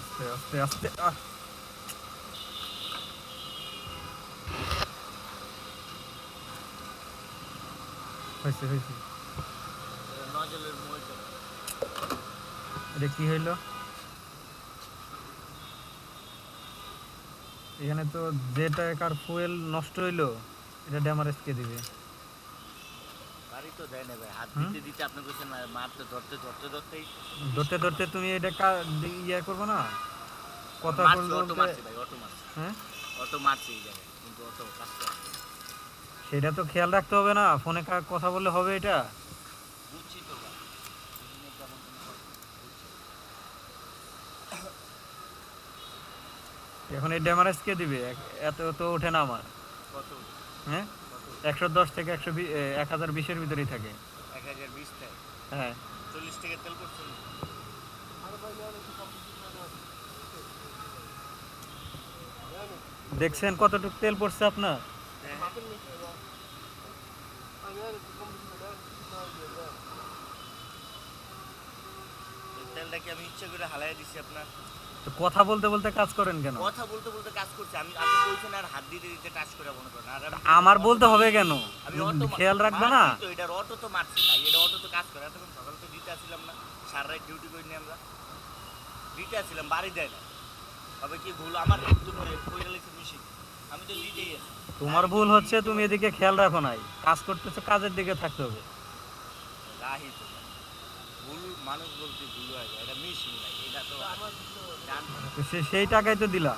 আস্তে আস্তে আস্তে আস্তে হয়েছে হয়েছে। এটা কি হইলো? এখানে তো যে টাকার ফুয়েল নষ্ট হইলো এটা ড্যামারেজ কে দিবে? গাড়ি তো দেয় না ভাই, হাত দিতে দিতে আপনি বলছেন মারতে ধরতে ধরতে ধরতেই ধরতে ধরতে তুমি এটা ইয়ে করবো না কথা বলতে অটো বলতে। মারছি ভাই, অটো মারছি, হ্যাঁ অটো মারছি এই জায়গায়, কিন্তু অটো কাজ করছে। সেটা তো খেয়াল রাখতে হবে না, ফোনে কথা বললে হবে এটা? বুঝছি তো ভাই, বুঝিনি কেমন কোনো কথা, বুঝছি। এখন এই ড্যামারেজ কে দিবে? এত তো ওঠে না আমার। কত? হ্যাঁ কত? 110 থেকে 1020-এর ভিতরেই থাকে। 1020 টাকা? হ্যাঁ 40 টাকা তেল করছেন? দেখছেন কতটুকু তেল পড়ছে আপনার? তেলটা কি আমি ইচ্ছা করে হালাই দিছি আপনার? তো কথা বলতে বলতে কাজ করেন কেন? কথা বলতে বলতে কাজ করছি আমি, আপনি বলছেন আর হাত দিতে দিতে টাচ করে মনে করেন, আর আমার বলতে হবে কেন? আমি অটো খেয়াল রাখবে না? তো এটার অটো তো মারছি ভাই, এটা অটো তো কাজ করে। এতক্ষণ সকালে তো দিতে আসছিলাম না, সারা রাত ডিউটি করিনি আমরা, দিতে আসছিলাম, বাড়ি দেয় না। তবে কি ভুল আমার? তুমি কইরা লিখে মিশি, আমি তো দিতেই আছি। তোমার ভুল হচ্ছে তুমি এদিকে খেয়াল রাখো নাই, কাজ করতেছো, কাজের দিকে থাকতে হবে। রাহি তো ভুল, মানুষ বলতে ভুল হয় যায়, এটা মিশিং নাই, এটা তো সেই টাকাই তো দিলা।